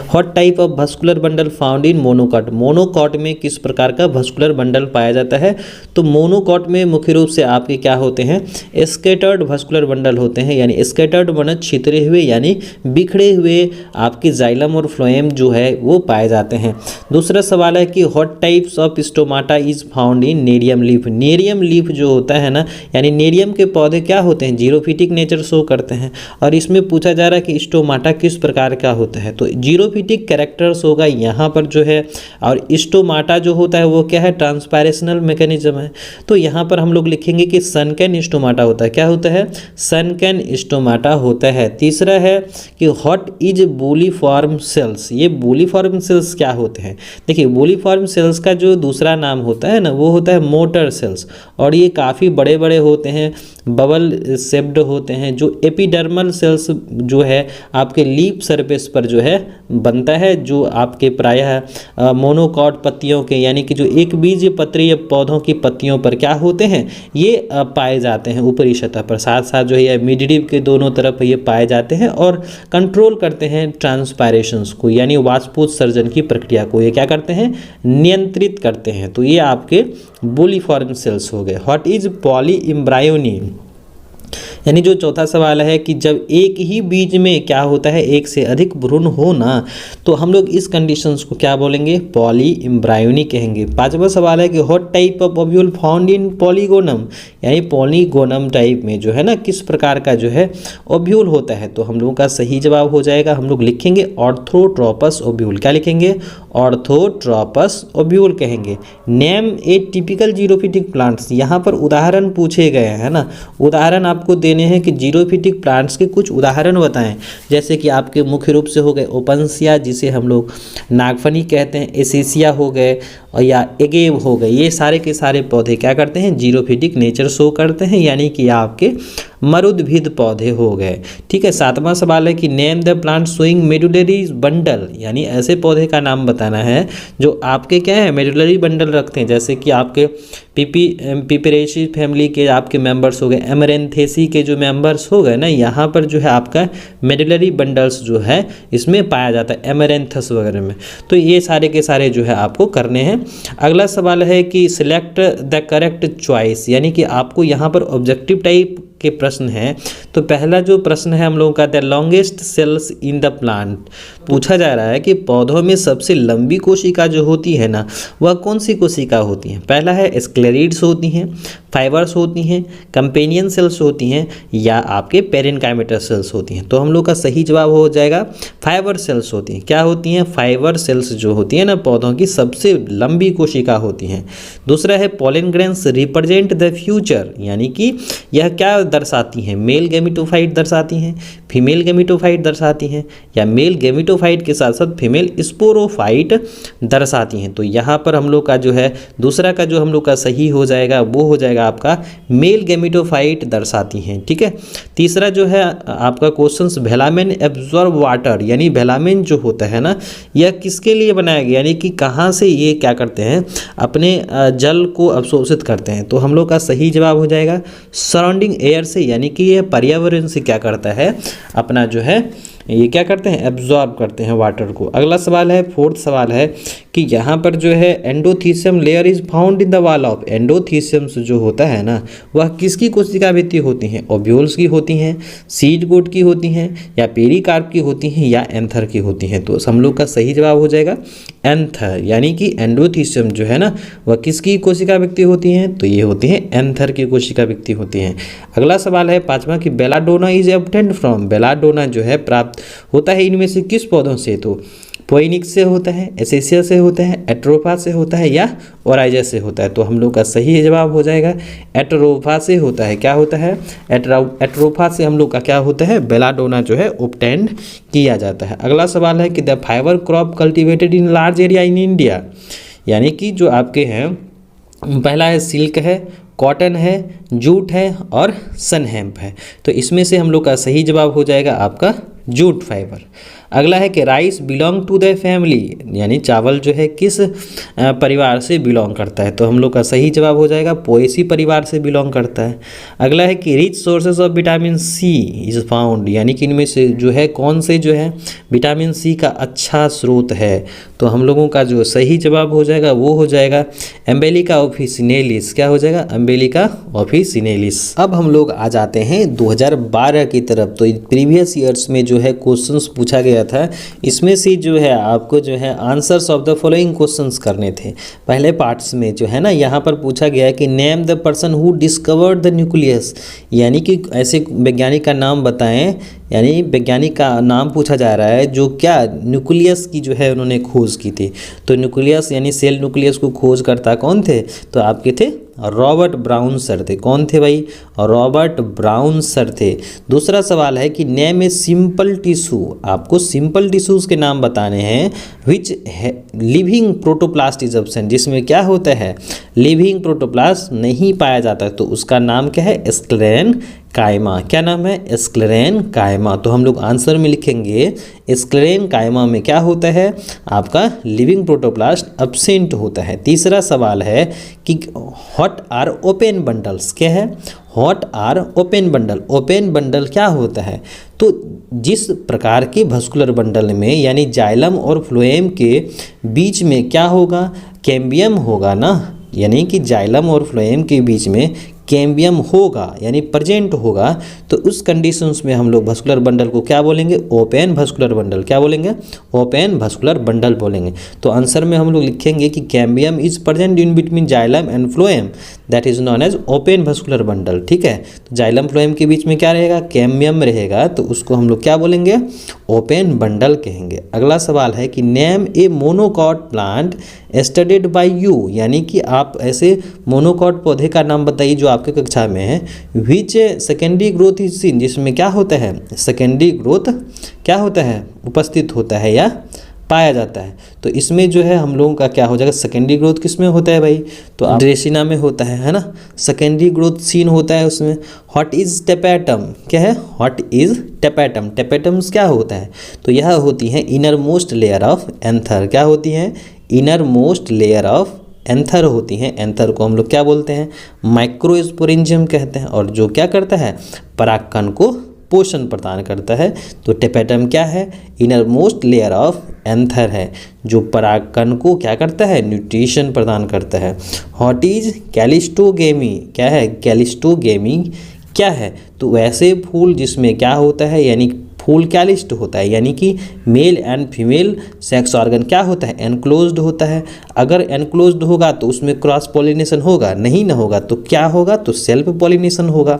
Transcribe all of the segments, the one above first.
What type of vascular bundle found in monocot, monocot में किस प्रकार का वस्कुलर बंडल पाया जाता है। तो मोनोकॉट में मुख्य रूप से आपके क्या होते हैं, स्कैटर्ड वस्कुलर बंडल होते हैं, यानी स्कैटर्ड माने छितरे हुए यानी बिखरे हुए आपके जाइलम और फ्लोएम जो है वो पाए जाते हैं। दूसरा सवाल है कि what types of stomata is found in nerium leaf, nerium leaf जो होता है ना, यानी नेरियम के पौधे क्या होते हैं, जीरोफिटिक नेचर शो करते हैं। और इसमें पूछा जा रहा है कि स्टोमाटा किस प्रकार का होता है, तो जीरोफिटिक कैरेक्टर्स होगा यहाँ पर जो है, और स्टोमाटा जो होता है वो क्या है, ट्रांसपायरेशनल मैकेनिज्म है। तो यहाँ पर हम लोग लिखेंगे कि सनकैन स्टोमाटा होता है, क्या होता है, सनकैन स्टोमाटा होता है। तीसरा है कि व्हाट इज बोलीफॉर्म सेल्स, ये बोलीफॉर्म सेल्स क्या होते हैं। देखिए बोलीफॉर्म सेल्स का जो दूसरा नाम होता है ना वो होता है मोटर सेल्स, और ये काफ़ी बड़े बड़े होते हैं, बबल शेप्ड होते हैं। जो एपिडर्मल सेल्स जो है आपके लीफ सरफेस पर जो है बनता है, जो आपके प्रायः मोनोकॉट पत्तियों के यानी कि जो एक बीज पत्रीय पौधों की पत्तियों पर क्या होते हैं, ये पाए जाते हैं ऊपरी सतह पर, साथ साथ जो है मिडरिब के दोनों तरफ ये पाए जाते हैं और कंट्रोल करते हैं ट्रांसपायरेशंस को, यानी वाष्पोत्सर्जन की प्रक्रिया को ये क्या करते हैं, नियंत्रित करते हैं। तो ये आपके बोलीफॉर्म सेल्स हो गए। व्हाट इज पॉली एम्ब्रायोनी, यानी जो चौथा सवाल है कि जब एक ही बीज में क्या होता है, एक से अधिक भ्रूण हो ना, तो हम लोग इस कंडीशंस को क्या बोलेंगे, पॉली एम्ब्रायोनी कहेंगे। पांचवा सवाल है कि what type of ovule found in polygonum, यानी पॉलीगोनम टाइप में जो है ना किस प्रकार का जो है ओव्यूल होता है। तो हम लोगों का सही जवाब हो जाएगा, हम लोग लिखेंगे ऑर्थोट्रोपस ओव्यूल, क्या लिखेंगे, ऑर्थोट्रोपस ओव्यूल कहेंगे। नेम ए टिपिकल जीरोफिटिक प्लांट्स, यहाँ पर उदाहरण पूछे गए हैं ना, उदाहरण आपको देने हैं कि जीरोफिटिक प्लांट्स के कुछ उदाहरण बताएं। जैसे कि आपके मुख्य रूप से हो गए ओपनसिया जिसे हम लोग नागफनी कहते हैं, एसेसिया हो गए और या एगेव हो गए, ये सारे के सारे पौधे क्या करते हैं, जीरोफिटिक नेचर शो करते हैं, यानी कि आपके मरुद्भिद पौधे हो गए। ठीक है। सातवां सवाल है कि name the plant showing medullary bundle, यानी ऐसे पौधे का नाम बताना है जो आपके क्या है, मेडुलरी बंडल रखते हैं। जैसे कि आपके पिपरेसी फैमिली के आपके मेंबर्स हो गए, एमरेंथेसी के जो मेंबर्स हो गए ना, यहाँ पर जो है आपका मेडुलरी बंडल्स जो है इसमें पाया जाता है, एमरेंथस वगैरह में। तो ये सारे के सारे जो है आपको करने हैं। अगला सवाल है कि सिलेक्ट द करेक्ट चॉइस, यानी कि आपको यहाँ पर ऑब्जेक्टिव टाइप के प्रश्न हैं। तो पहला जो प्रश्न है हम लोगों का, the longest sales in the plant, पूछा जा रहा है कि पौधों में सबसे लंबी कोशिका जो होती है ना वह कौन सी कोशिका होती है। पहला है स्क्लेरिड्स होती हैं, फाइबर्स होती हैं, कंपेनियन सेल्स होती हैं, या आपके पेरेनकाइमेटर सेल्स होती हैं। तो हम लोग का सही जवाब हो जाएगा फाइबर सेल्स होती हैं। क्या होती हैं, फाइबर सेल्स जो होती हैं ना पौधों की सबसे लंबी कोशिका होती हैं। दूसरा है pollen grains represent the future, यानी कि यह क्या दर्शाती हैं, मेल गेमिटोफाइट दर्शाती हैं, फीमेल गेमिटोफाइट दर्शाती हैं, या मेल गेमिटोफाइट के साथ साथ फीमेल स्पोरोफाइट दर्शाती हैं। तो यहाँ पर हम लोग का जो है दूसरा का जो हम लोग का सही हो जाएगा वो हो जाएगा आपका मेल गेमिटोफाइट दर्शाती हैं। ठीक है। तीसरा जो है आपका क्वेश्चंस, वेलामेन एब्जॉर्ब वाटर, यानी वेलामेन जो होता है ना यह किसके लिए बनाया गया, यानी कि कहाँ से ये क्या करते हैं, अपने जल को अवशोषित करते हैं। तो हम लोग का सही जवाब हो जाएगा सराउंडिंग एयर से, यानी कि ये पर्यावरण से क्या करता है, अपना जो है ये क्या करते हैं, एब्जॉर्ब करते हैं वाटर को। अगला सवाल है, फोर्थ सवाल है कि यहाँ पर जो है endothecium layer is found in the wall of, endotheciums जो होता है ना वह किसकी कोशिका भित्ति होती हैं, ओव्यूल्स की होती हैं, सीड कोट की होती हैं, या पेरिकार्प की होती हैं, या एंथर की होती हैं। तो हम लोग का सही जवाब हो जाएगा एंथर, यानी कि एंडोथीसियम जो है ना वह किसकी कोशिका भित्ति होती हैं, तो ये होती हैं एंथर की कोशिका भित्ति होती हैं। अगला सवाल है पांचवा कि belladonna is obtained from, belladonna जो है प्राप्त होता है इनमें से किस पौधों से, तो पोइनिक्स से होता है, एसेसिया से होता है, एट्रोफा से होता है, या ओराइजा से होता है। तो हम लोग का सही जवाब हो जाएगा एट्रोफा से होता है। क्या होता है, एट्रोफा से हम लोग का क्या होता है, बेलाडोना जो है ऑब्टेन्ड किया जाता है। अगला सवाल है कि the fibre crop cultivated in large area in India, यानी कि जो आपके हैं पहला है सिल्क है, कॉटन है, जूट है और सन हेम्प है। तो इसमें से हम लोग का सही जवाब हो जाएगा आपका जूट फाइबर। अगला है कि rice belong to the family, यानी चावल जो है किस परिवार से बिलोंग करता है, तो हम लोग का सही जवाब हो जाएगा पोएसी परिवार से बिलोंग करता है। अगला है कि rich sources of vitamin C is found, यानी कि इनमें से जो है कौन से जो है विटामिन सी का अच्छा स्रोत है, तो हम लोगों का जो सही जवाब हो जाएगा वो हो जाएगा एम्बेलिका ऑफिसिनेलिस। क्या हो जाएगा? एम्बेलिका ऑफिसिनेलिस। अब हम लोग आ जाते हैं 2012 की तरफ। तो प्रीवियस ईयर्स में जो है क्वेश्चंस पूछा गया था, इसमें से जो है आपको जो है answers of the following questions करने थे। पहले पार्ट्स में जो है ना यहाँ पर पूछा गया कि name the person who discovered the nucleus, यानी कि ऐसे वैज्ञानिक का नाम बताएं, यानी वैज्ञानिक का नाम पूछा जा रहा है जो क्या न्यूक्लियस की जो है उन्होंने खोज की थी। तो न्यूक्लियस यानी सेल न्यूक्लियस को खोज करता कौन थे? तो आपके थे रॉबर्ट ब्राउन सर थे। कौन थे भाई? रॉबर्ट ब्राउन सर थे। दूसरा सवाल है कि नेम ए सिंपल टिश्यू, आपको सिंपल टिश्यूज के नाम बताने हैं विच लिविंग प्रोटोप्लास्ट इज एब्सेंट, जिसमें क्या होता है लिविंग प्रोटोप्लास्ट नहीं पाया जाता, तो उसका नाम क्या है? स्क्लेरेन कायमा। क्या नाम है? स्क्लेरेन कायमा। तो हम लोग आंसर में लिखेंगे स्क्लेरेन कायमा में क्या होता है? आपका लिविंग प्रोटोप्लास्ट एब्सेंट होता है। तीसरा सवाल है कि व्हाट आर ओपन बंडल्स, क्या है? What are open bundle, open bundle क्या होता है? तो जिस प्रकार के भस्कुलर बंडल में यानी जाइलम और फ्लोएम के बीच में क्या होगा? कैम्बियम होगा ना, यानी कि जाइलम और फ्लोएम के बीच में कैम्बियम होगा यानी प्रेजेंट होगा, तो उस कंडीशंस में हम लोग भस्कुलर बंडल को क्या बोलेंगे? Open vascular bundle. क्या बोलेंगे? ओपन भस्कुलर बंडल बोलेंगे। तो आंसर में हम लोग लिखेंगे कि cambium is present in between xylem and phloem, that is known as open vascular bundle. ठीक है, तो जाइलम फ्लोएम के बीच में क्या रहेगा? कैम्बियम रहेगा, तो उसको हम लोग क्या बोलेंगे? ओपन बंडल कहेंगे। अगला सवाल है कि name A monocot plant studied by you, यानी कि आप ऐसे मोनोकॉट पौधे का नाम बताइए जो आपके कक्षा में है। विच सेकेंडरी ग्रोथ इज सीन, जिसमें क्या होता है? सेकेंडरी ग्रोथ क्या होता है? उपस्थित होता है या पाया जाता है। तो इसमें जो है हम लोगों का क्या हो जाएगा? सेकेंडरी ग्रोथ किस में होता है भाई? तो ड्रेसिना में होता है ना, सेकेंडरी ग्रोथ सीन होता है उसमें। व्हाट इज टेपेटम, क्या है? व्हाट इज टेपेटम, टेपेटम्स क्या होता है? तो यह होती है inner most layer of anther. क्या होती है? Inner most layer of anther होती हैं। एंथर को हम लोग क्या बोलते हैं? माइक्रोस्पोरेंजियम कहते हैं, और जो क्या करता है? परागकण को पोषण प्रदान करता है। तो टेपेटम क्या है? Inner most layer of anther है, जो परागकण को क्या करता है? न्यूट्रिशन प्रदान करता है। व्हाट इज कैलिस्टोगेमी, क्या है? कैलिस्टोगेमी क्या है? तो वैसे फूल जिसमें क्या होता है, यानी फूल कैलिस्ट होता है, यानी कि male and female sex organ क्या होता है? एनक्लोज्ड होता है। अगर एनक्लोज्ड होगा तो उसमें क्रॉस पॉलिनेशन होगा? नहीं ना होगा, तो क्या होगा? तो सेल्फ पॉलिनेशन होगा।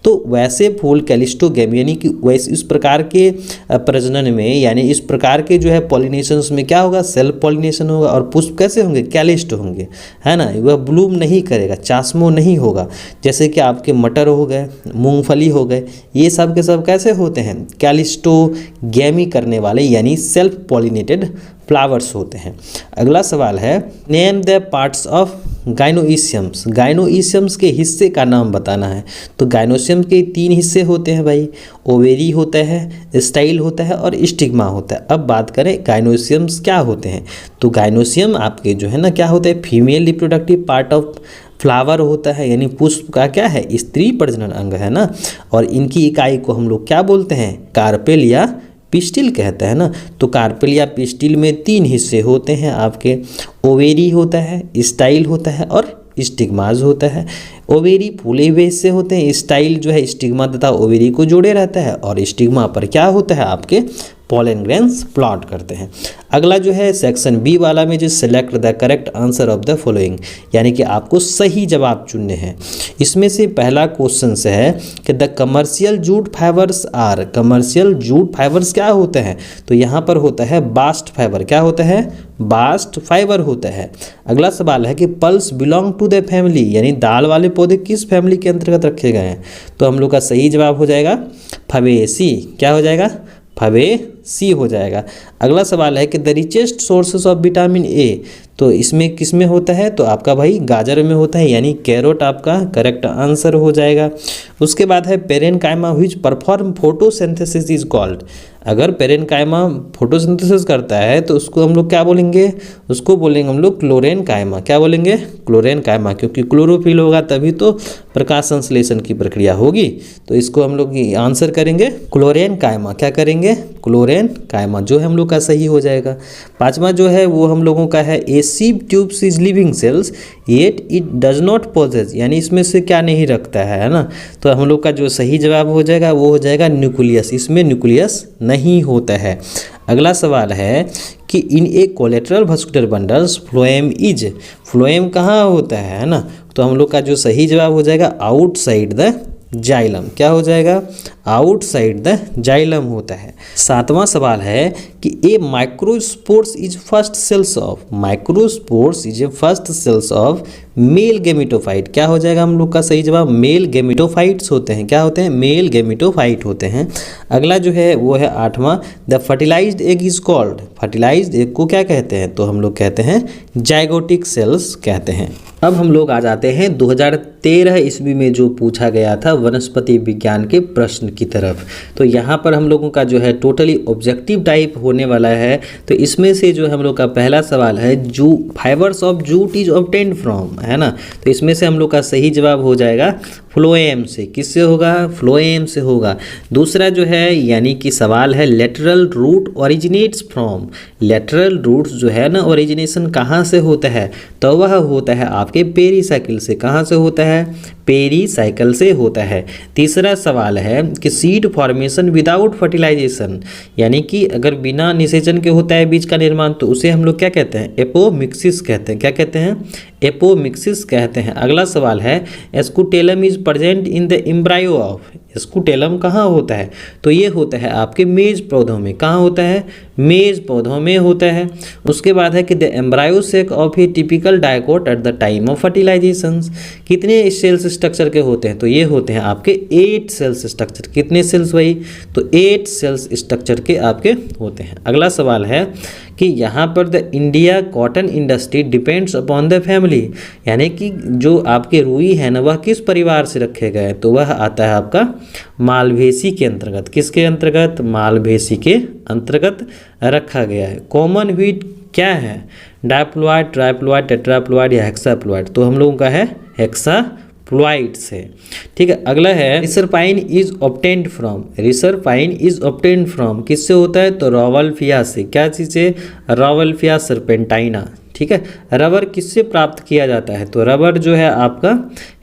तो वैसे फूल कैलिस्टोगेमी यानी कि वैसे इस प्रकार के प्रजनन में यानी इस प्रकार के जो है पॉलिनेशंस में क्या होगा? सेल्फ पॉलिनेशन होगा। और पुष्प कैसे होंगे? कैलिस्ट होंगे, है ना। वह ब्लूम नहीं करेगा, चास्मो नहीं होगा। जैसे कि आपके मटर हो गए, मूंगफली हो गए, ये सब के सब कैसे होते हैं? कैलिस्टोगेमी करने वाले यानी सेल्फ पॉलिनेटेड फ्लावर्स होते हैं। अगला सवाल है नेम द पार्ट्स ऑफ गाइनोइशियम्स, गाइनोइशियम्स के हिस्से का नाम बताना है। तो गाइनोइशियम के 3 हिस्से होते हैं भाई, ओवेरी होता है, स्टाइल होता है और स्टिग्मा होता है। अब बात करें गाइनोइशियम्स क्या होते हैं, तो गाइनोइशियम आपके जो है ना क्या होता है? Female reproductive part of flower होता है, यानी पुष्प का क्या है? स्त्री प्रजनन अंग है ना। और इनकी इकाई को हम लोग क्या बोलते हैं? कार्पेल या पिस्टिल कहते हैं ना। तो कार्पेल या पिस्टिल में 3 हिस्से होते हैं आपके, ओवेरी होता है, स्टाइल होता है और स्टिग्माज होता है। ओवेरी फूले हुए हिस्से होते हैं, स्टाइल जो है स्टिग्मा तथा ओवेरी को जोड़े रहता है, और स्टिग्मा पर क्या होता है? आपके पॉलन ग्रेन्स प्लॉट करते हैं। अगला जो है सेक्शन बी वाला में जो select the correct answer of the following, यानी कि आपको सही जवाब चुनने हैं। इसमें से पहला क्वेश्चन से है कि the commercial jute fibres are, commercial jute fibres क्या होते हैं? तो यहाँ पर होता है बास्ट फाइबर। क्या होता है? बास्ट फाइबर होता है। अगला सवाल है कि pulse belong to the family, यानी दाल वाले पौधे किस फैमिली के अंतर्गत रखे गए हैं? तो हम लोग का सही जवाब हो जाएगा फबेसी। क्या हो जाएगा? फबेसी। सी हो जाएगा। अगला सवाल है कि the richest sources of vitamin A, तो इसमें किस में होता है, तो आपका भाई गाजर में होता है, यानी कैरोट आपका करेक्ट आंसर हो जाएगा। उसके बाद है parenchyma which perform photosynthesis is called. अगर पेरेनकाइमा फोटोसिंथेसिस करता है तो उसको हम लोग क्या बोलेंगे, उसको बोलेंगे हम लोग क्लोरेनकाइमा। क्या बोलेंगे, क्लोरेनकाइमा, क्योंकि क्लोरोफिल होगा तभी तो प्रकाश संश्लेषण की प्रक्रिया होगी। तो इसको हम लोग आंसर करेंगे क्लोरेनकाइमा। क्या करेंगे, क्लोरेनकाइमा, जो हम लोग का सही हो जाएगा। पांचवा जो है वो हम लोगों का है a sieve tubes is living cells yet it does not possess, यानी इसमें से क्या नहीं रखता है ना। तो हम लोग का जो सही जवाब हो जाएगा वो हो जाएगा न्यूक्लियस, इसमें न्यूक्लियस नहीं होता है। अगला सवाल है कि in a collateral vascular bundles phloem is, phloem कहाँ होता है ना। तो हम लोग का जो सही जवाब हो जाएगा आउटसाइड द जाइलम। क्या हो जाएगा, आउटसाइड द जाइलम होता है। सातवां सवाल है कि a microspores is first cells of, microspores is a first cells of male gametophyte. क्या हो जाएगा हम लोग का सही जवाब, मेल गेमिटोफाइट्स होते हैं। क्या होते हैं, मेल गेमिटोफाइट होते हैं। अगला जो है वो है आठवां, the fertilized egg is called, fertilized egg को क्या कहते हैं, तो हम लोग कहते हैं जाइगोटिक सेल्स कहते हैं। अब हम लोग आ जाते हैं 2013 ईस्वी में जो पूछा गया था वनस्पति विज्ञान के प्रश्न की तरफ। तो यहाँ पर हम लोगों का जो है टोटली ऑब्जेक्टिव टाइप होने वाला है। तो इसमें से जो हम लोग का पहला सवाल है जू fibres of jute is obtained from, है ना। तो इसमें से हम लोग का सही जवाब हो जाएगा फ्लोएम से। किससे होगा, फ्लोएम से होगा। दूसरा जो है यानी कि सवाल है lateral root originates from, lateral roots जो है ना ओरिजिनेशन कहाँ से होता है, तो वह होता है आपके पेरीसाइकिल से। कहाँ से होता है, पेरीसाइकिल से होता है। तीसरा सवाल है कि सीड फॉर्मेशन विदाउट फर्टिलाइजेशन, यानी कि अगर बिना निषेचन के होता है बीज का निर्माण तो उसे हम लोग क्या कहते हैं, एपोमिक्सिस कहते हैं। क्या कहते हैं, एपोमिक्सिस कहते हैं। अगला सवाल है scutellum is present in the embryo of, scutellum कहाँ होता है, तो ये होता है आपके मेज पौधों में। कहाँ होता है, मेज पौधों में होता है। उसके बाद है कि the embryo sac of a typical dicot at the time of fertilization, कितने सेल्स स्ट्रक्चर के होते हैं, तो ये होते हैं आपके 8 सेल्स स्ट्रक्चर। कितने सेल्स वही, तो 8 सेल्स स्ट्रक्चर के आपके होते हैं। अगला सवाल है कि यहाँ पर the India cotton industry depends upon the family, यानी कि जो आपके रुई है ना वह किस परिवार से रखे गए, तो वह आता है आपका मालवेसी के अंतर्गत। किसके अंतर्गत, मालवेसी के अंतर्गत रखा गया है। कॉमन व्हीट क्या है, डायप्लॉइड, ट्राइप्लॉइड, टेट्राप्लॉइड या हेक्साप्लॉइड, तो हम लोगों का है हेक्साप्लॉइड से। ठीक है। अगला है reserpine is obtained from, reserpine is obtained from किससे होता है, तो रॉवल्फिया से। क्या चीज़ से, रॉवल्फिया सर्पेंटाइना। ठीक है। रबर किससे प्राप्त किया जाता है, तो रबर जो है आपका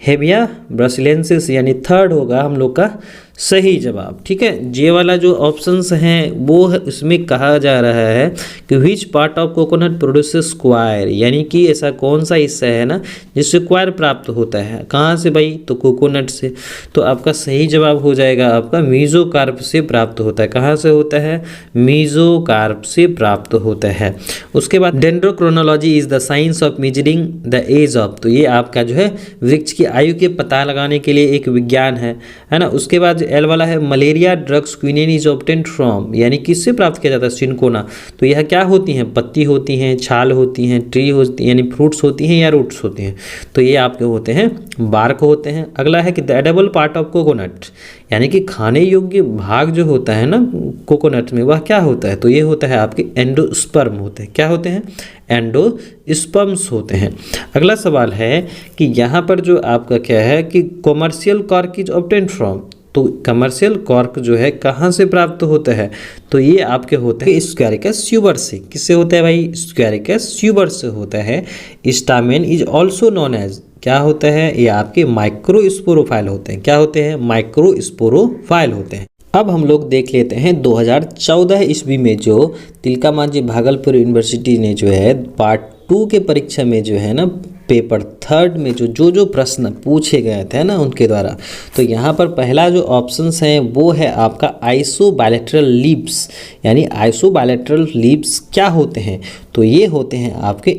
हेविया ब्रासिलेंसिस, यानी थर्ड होगा हम लोग का सही जवाब। ठीक है। ये वाला जो ऑप्शंस हैं वो इसमें कहा जा रहा है कि which part of coconut produces square, यानी कि ऐसा कौन सा हिस्सा है ना जिससे स्क्वायर प्राप्त होता है। कहाँ से भाई, तो कोकोनट से। तो आपका सही जवाब हो जाएगा आपका मीजोकार्प से प्राप्त होता है। कहाँ से होता है, मीजोकार्प से प्राप्त होता है। उसके बाद dendrochronology is the science of measuring the age of, तो ये आपका जो है वृक्ष की आयु के पता लगाने के लिए एक विज्ञान है ना। उसके बाद एल वाला है malaria drugs quinine is obtained from, यानी किससे प्राप्त किया जाता है, सिनकोना। तो यह क्या होती हैं, पत्ती होती हैं, छाल होती हैं, ट्री होती हैं, यानी फ्रूट्स होती हैं या रूट्स होती हैं। तो ये आपके होते हैं बार्क होते हैं। अगला है कि the edible part of coconut, यानी कि खाने योग्य भाग जो होता है ना कोकोनट में वह क्या होता है, तो ये होता है आपके एंडोस्पर्म होते हैं। क्या होते हैं, एंडोस्पर्म्स होते हैं। अगला सवाल है कि यहाँ पर जो आपका क्या है कि commercial cork is obtained from, तो कमर्शियल कॉर्क जो है कहाँ से प्राप्त होता है, तो ये आपके होते हैं स्क्वेरिकस ट्यूबर से। किससे होता है भाई, स्क्वेरिकस ट्यूबर से होता है। Stamen is also known as, क्या होता है, ये आपके माइक्रोस्पोरोफाइल होते हैं। क्या होते हैं, माइक्रोस्पोरोफाइल होते हैं। अब हम लोग देख लेते हैं 2014 ईस्वी में जो तिलका मांझी भागलपुर यूनिवर्सिटी ने जो है पार्ट 2 के परीक्षा में जो है ना पेपर 3 में जो प्रश्न पूछे गए थे ना उनके द्वारा, तो यहाँ पर पहला जो ऑप्शंस है वो है आपका आइसोबायलैटरल लीव्स, यानी आइसोबायलैटरल लीव्स क्या होते हैं, तो ये होते हैं आपके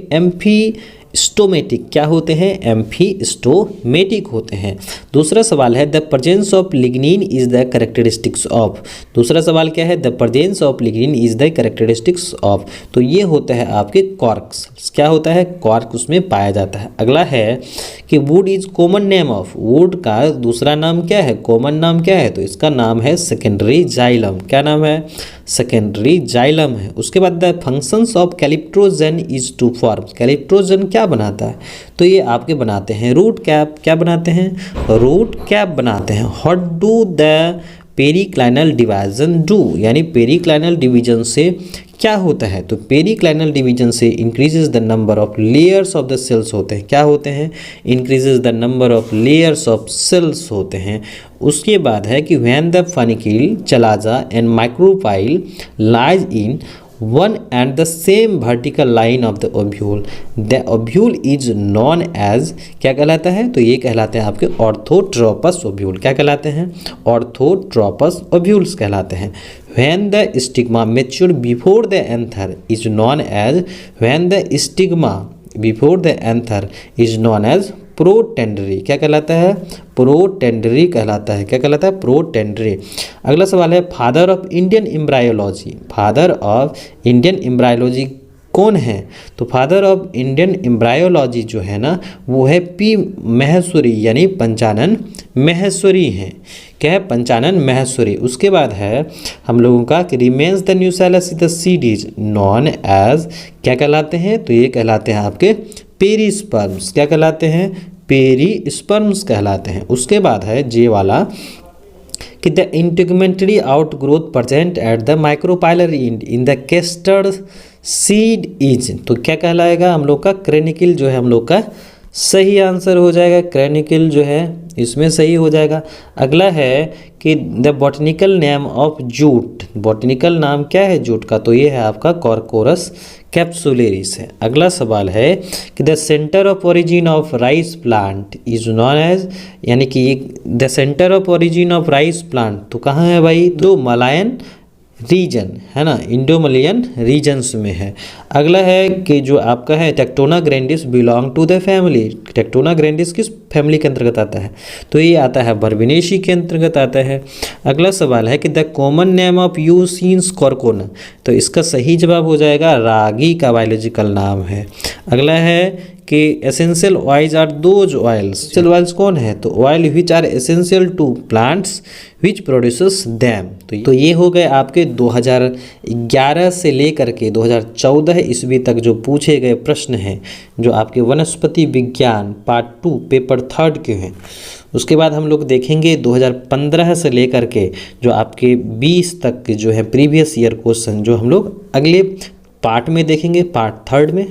स्टोमेटिक क्या होते हैं, एम्फीस्टोमेटिक होते हैं। दूसरा सवाल है the presence of lignin is the characteristics of. दूसरा सवाल क्या है, the presence of lignin is the characteristics of. तो ये होता है आपके कॉर्क्स, क्या होता है, कॉर्क उसमें पाया जाता है। अगला है कि would is common name of, would का दूसरा नाम क्या है, कॉमन नाम क्या है, तो इसका नाम है सेकेंडरी जाइलम। क्या नाम है, सेकेंडरी जाइलम है। उसके बाद the functions of calyptrogen is to form, calyptrogen क्या बनाता है, तो ये आपके बनाते हैं रूट कैप। क्या बनाते हैं, रूट कैप बनाते हैं। What do the periclinal division do, यानी पेरिक्लाइनल डिवीजन से क्या होता है, तो पेरिक्लाइनल डिवीजन से increases the number of layers of the cells होते हैं। क्या होते हैं, increases the number of layers of cells होते हैं। उसके बाद है कि when the funicle chalaza and micropyle lies in one and the same vertical line of the ovule, the ovule is known as, क्या कहलाता है, तो ये कहलाते हैं आपके ऑर्थोट्रोपस ओव्यूल। क्या कहलाते हैं, ऑर्थोट्रोपस ओव्यूल्स कहलाते हैं। When the stigma mature before the anther is known as, when the stigma before the anther is known as protandry. क्या कहलाता है, प्रोटेंडरी कहलाता है। क्या कहलाता है, प्रोटेंडरी। अगला सवाल है father of Indian embryology, father of Indian embryology कौन है, तो फादर ऑफ इंडियन एम्ब्रायोलॉजी जो है ना वो है पी महेश्वरी, यानी पंचानन महेश्वरी हैं। क्या है, पंचानन महेश्वरी। उसके बाद है हम लोगों का कि remains the nucellus the seed is known as, क्या कहलाते हैं, तो ये कहलाते हैं आपके पेरिस्पर्म्स। क्या कहलाते हैं, पेरिस्पर्म्स कहलाते हैं। उसके बाद है जे वाला कि the integumentary outgrowth present at the micropylar end in the castor seed is, तो क्या कहलाएगा हम लोग का, क्रेनिकल जो है हम लोग का सही आंसर हो जाएगा। क्रेनिकल जो है इसमें सही हो जाएगा। अगला है कि the botanical name of jute, botanical नाम क्या है जूट का, तो ये है आपका कॉर्कोरस कैप्सुलेरिस है। अगला सवाल है कि the centre of origin of rice plant is known as, यानी कि the centre of origin of rice plant तो कहाँ है भाई, तो मलायन रीजन है ना, इंडो मलयन रीजन्स में है। अगला है कि जो आपका है tectona grandis belong to the family, tectona grandis किस फैमिली के अंतर्गत आता है, तो ये आता है बर्बिनेशी के अंतर्गत आता है। अगला सवाल है कि द कॉमन नेम ऑफ यूसीन्स कॉर्कोना, तो इसका सही जवाब हो जाएगा रागी का बायोलॉजिकल नाम है। अगला है कि essential oils are those oils, essential oils कौन है, तो oil which are essential to plants which produces them. तो ये हो गए आपके 2011 से लेकर के 2014 ईस्वी तक जो पूछे गए प्रश्न हैं, जो आपके वनस्पति विज्ञान पार्ट 2 पेपर 3 के हैं। उसके बाद हम लोग देखेंगे 2015 से लेकर के जो आपके 20 तक के जो है प्रीवियस ईयर क्वेश्चन, जो हम लोग अगले पार्ट में देखेंगे, पार्ट 3 में।